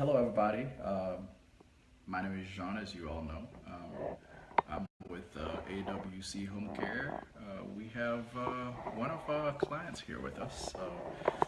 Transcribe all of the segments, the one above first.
Hello, everybody. My name is Jean, as you all know. I'm with AWC Home Care. We have one of our clients here with us.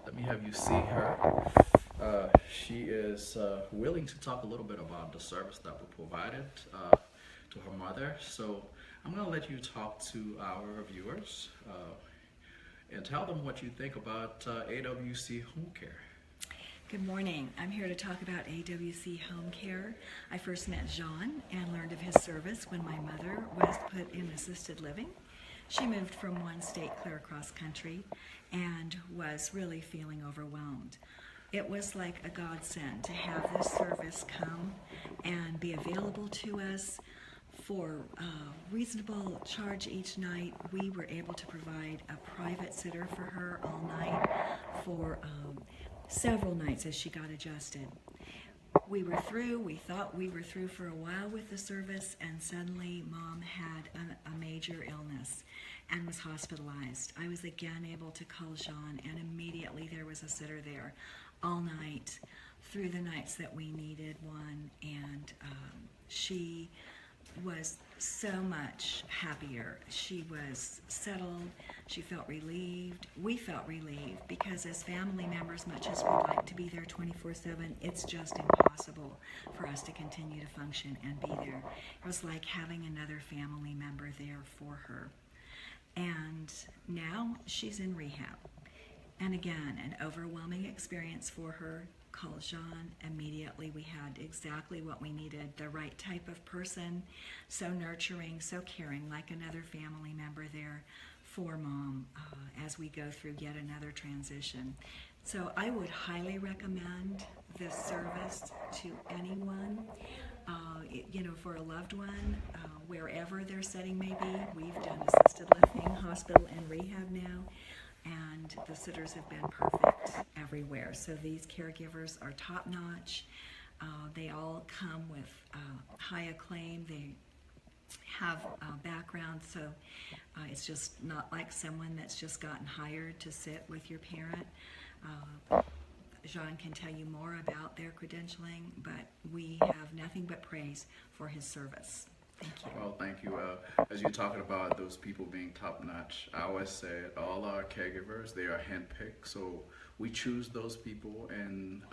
Let me have you see her. She is willing to talk a little bit about the service that we provided to her mother. So I'm going to let you talk to our viewers and tell them what you think about AWC Home Care. Good morning. I'm here to talk about AWC Home Care. I first met Jean and learned of his service when my mother was put in assisted living. She moved from one state clear across country and was really feeling overwhelmed. It was like a godsend to have this service come and be available to us for a reasonable charge each night. We were able to provide a private sitter for her all night for several nights as she got adjusted. We thought we were through for a while with the service, and suddenly Mom had a major illness and was hospitalized. I was again able to call Jean, and immediately there was a sitter there all night through the nights that we needed one, and she was so much happier. She was settled. She felt relieved. We felt relieved because as family members, much as we'd like to be there 24/7, it's just impossible for us to continue to function and be there. It was like having another family member there for her. And now she's in rehab. And again, an overwhelming experience for her. Called Jean immediately. We had exactly what we needed, the right type of person, so nurturing, so caring, like another family member there for Mom as we go through yet another transition. So I would highly recommend this service to anyone, for a loved one, wherever their setting may be. We've done assisted living, hospital, and rehab now. And the sitters have been perfect everywhere. So these caregivers are top-notch. They all come with high acclaim. They have a background, so it's just not like someone that's just gotten hired to sit with your parent. Jean can tell you more about their credentialing, but we have nothing but praise for his service. Thank you. Well, thank you. As you're talking about those people being top-notch, I always say all our caregivers, they are handpicked. So we choose those people and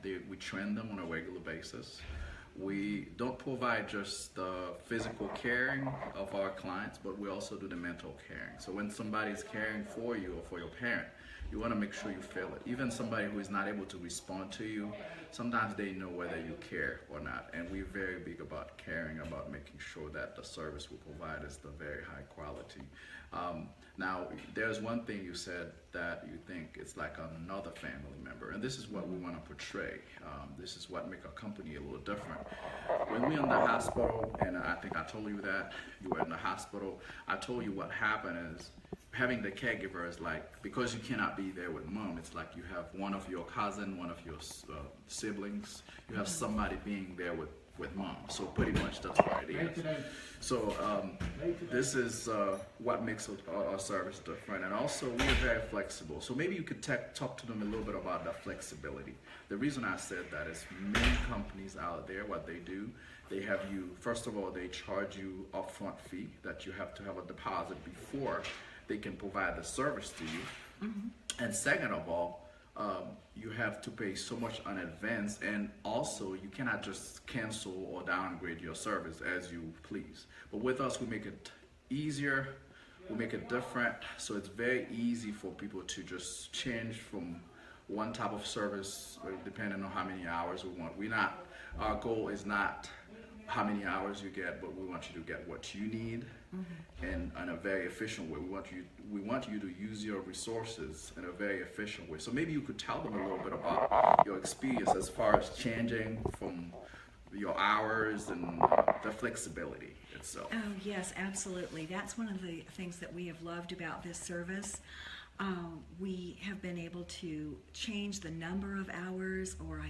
we train them on a regular basis. We don't provide just the physical caring of our clients, but we also do the mental caring. So when somebody's caring for you or for your parent, you want to make sure you feel it. Even somebody who is not able to respond to you, sometimes they know whether you care or not. And we're very big about caring, about making sure that the service we provide is the very high quality. Now, there's one thing you said that you think it's like another family member, and this is what we want to portray. This is what makes our company a little different. When we're in the hospital, and I think I told you that, you were in the hospital, I told you what happened is, having the caregiver is like, because you cannot be there with Mom, it's like you have one of your cousin, one of your siblings, you have somebody being there with Mom. So pretty much that's what it is. So this is what makes our service different. And also we're very flexible. So maybe you could talk to them a little bit about that flexibility. The reason I said that is many companies out there, what they do, they have you, first of all, they charge you upfront fee that you have to have a deposit before they can provide the service to you. Mm-hmm. And second of all, you have to pay so much in advance, and also you cannot just cancel or downgrade your service as you please. But with us, we make it easier, we make it different, so it's very easy for people to just change from one type of service depending on how many hours we want. Our goal is not how many hours you get, but we want you to get what you need. Mm-hmm. And in a very efficient way. We want you to use your resources in a very efficient way. So maybe you could tell them a little bit about your experience as far as changing from your hours and the flexibility itself. Oh yes, absolutely. That's one of the things that we have loved about this service. We have been able to change the number of hours, or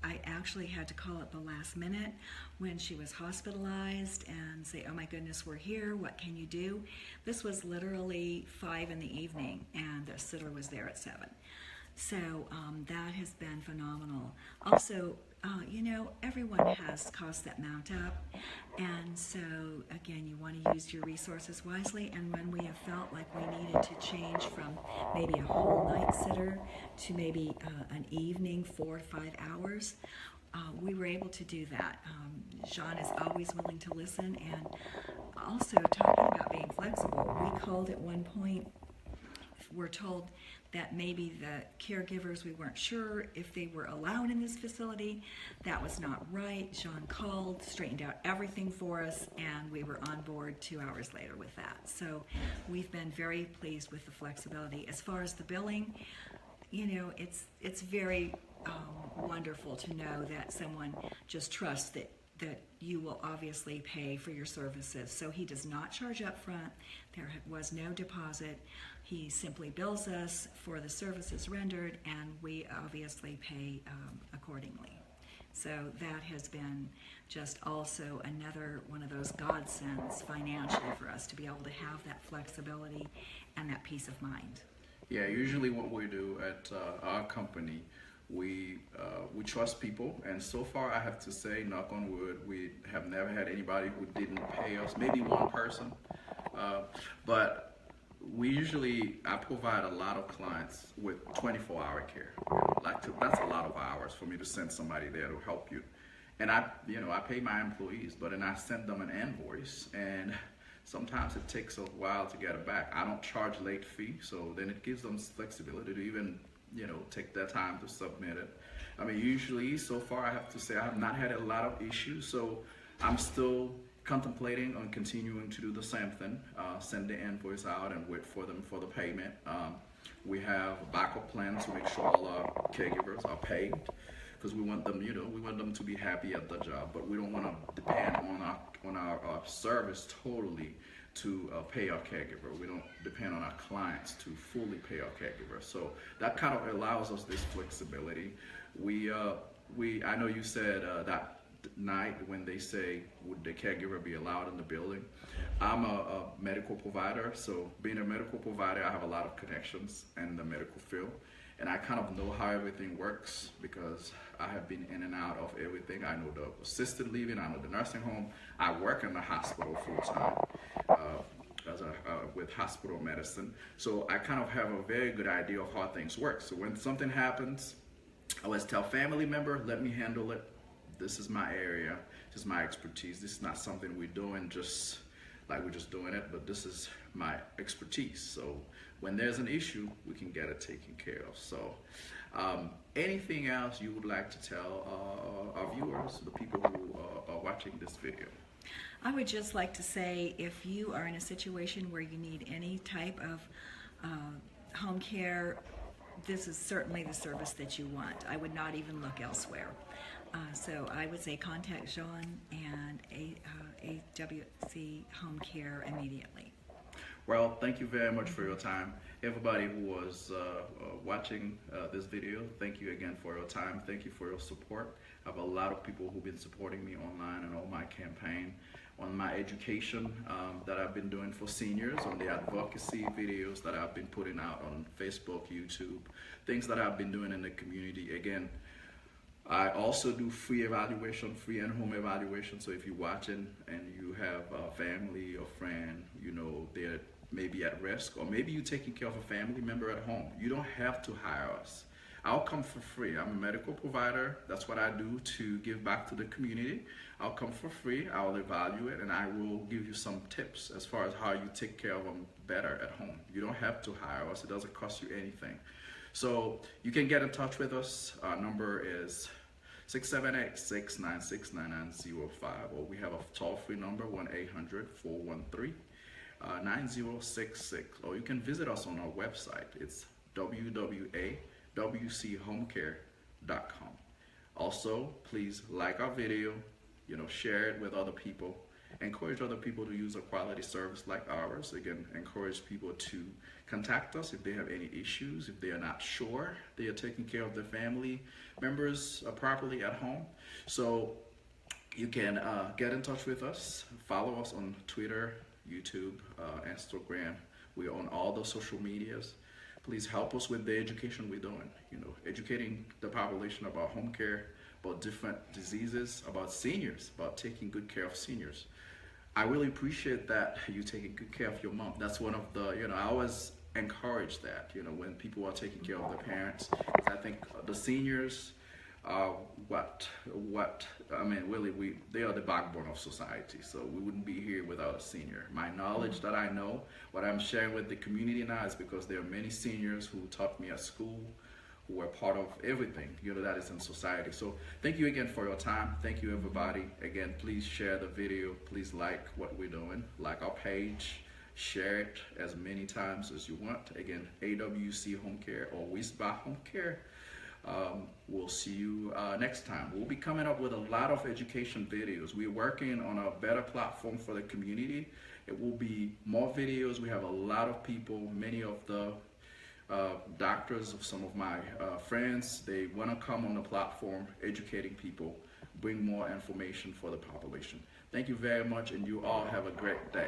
I actually had to call at the last minute when she was hospitalized and say, oh my goodness, we're here, what can you do? This was literally 5 in the evening and the sitter was there at 7. So that has been phenomenal. Also, You know, everyone has costs that mount up, and so again, you want to use your resources wisely. And when we have felt like we needed to change from maybe a whole night sitter to maybe an evening, 4 to 5 hours, we were able to do that. Jean is always willing to listen, and also talking about being flexible. We called at one point, we're told that maybe the caregivers, we weren't sure if they were allowed in this facility. That was not right. Jean called, straightened out everything for us, and we were on board 2 hours later with that. So we've been very pleased with the flexibility. As far as the billing, you know, it's very wonderful to know that someone just trusts that you will obviously pay for your services. So he does not charge up front. There was no deposit. He simply bills us for the services rendered, and we obviously pay accordingly. So that has been just also another one of those godsends financially for us to be able to have that flexibility and that peace of mind. Yeah, usually what we do at our company, we trust people, and so far I have to say, knock on wood, we have never had anybody who didn't pay us. Maybe one person, but I provide a lot of clients with 24-hour care. That's a lot of hours for me to send somebody there to help you, and I pay my employees, but then I send them an invoice, and sometimes it takes a while to get it back. I don't charge late fee, so then it gives them flexibility to even take their time to submit it. I mean, usually, so far, I have to say I have not had a lot of issues, so I'm still contemplating on continuing to do the same thing, send the invoice out and wait for them for the payment. We have a backup plan to make sure all our caregivers are paid, because we want them, we want them to be happy at the job, but we don't want to depend on our service totally to pay our caregiver. We don't depend on our clients to fully pay our caregiver. So that kind of allows us this flexibility. I know you said that night when they say, would the caregiver be allowed in the building? I'm a medical provider, so being a medical provider, I have a lot of connections in the medical field, and I kind of know how everything works because I have been in and out of everything. I know the assisted living, I know the nursing home. I work in the hospital full time with hospital medicine, so I kind of have a very good idea of how things work. So when something happens, I always tell family member, let me handle it. This is my area, this is my expertise. This is not something we're doing just like we're just doing it, but this is my expertise. So when there's an issue, we can get it taken care of. So anything else you would like to tell our viewers, the people who are watching this video? I would just like to say, if you are in a situation where you need any type of home care, this is certainly the service that you want. I would not even look elsewhere. So I would say contact Jean and AWC Home Care immediately. Well, thank you very much for your time. Everybody who was watching this video, thank you again for your time. Thank you for your support. I have a lot of people who've been supporting me online and on my campaign, on my education that I've been doing for seniors, on the advocacy videos that I've been putting out on Facebook, YouTube, things that I've been doing in the community. Again, I also do free evaluation, free and home evaluation. So if you're watching and you have a family or friend, they're maybe at risk, or maybe you're taking care of a family member at home, you don't have to hire us. I'll come for free. I'm a medical provider. That's what I do to give back to the community. I'll come for free. I'll evaluate, and I will give you some tips as far as how you take care of them better at home. You don't have to hire us. It doesn't cost you anything. So you can get in touch with us. Our number is 678-696-9905, or we have a toll-free number, 1-800-413-9066, or you can visit us on our website. It's www.awchomecare.com. Also, please like our video, share it with other people. Encourage other people to use a quality service like ours. Again, encourage people to contact us if they have any issues, if they are not sure they are taking care of their family members properly at home. So you can get in touch with us. Follow us on Twitter, YouTube, Instagram. We are on all the social medias. Please help us with the education we're doing. Educating the population about home care, about different diseases, about seniors, about taking good care of seniors. I really appreciate that you taking good care of your mom. That's one of the, I always encourage that, when people are taking care of their parents. I think the seniors are really, they are the backbone of society. So we wouldn't be here without a senior. My knowledge that I know, what I'm sharing with the community now is because there are many seniors who taught me at school, who are part of everything, that is in society. So thank you again for your time. Thank you, everybody. Again, please share the video. Please like what we're doing. Like our page. Share it as many times as you want. Again, AWC Home Care or Wisba Home Care. We'll see you next time. We'll be coming up with a lot of education videos. We're working on a better platform for the community. It will be more videos. We have a lot of people, many of the doctors of some of my friends, they want to come on the platform educating people, bring more information for the population. Thank you very much, and you all have a great day.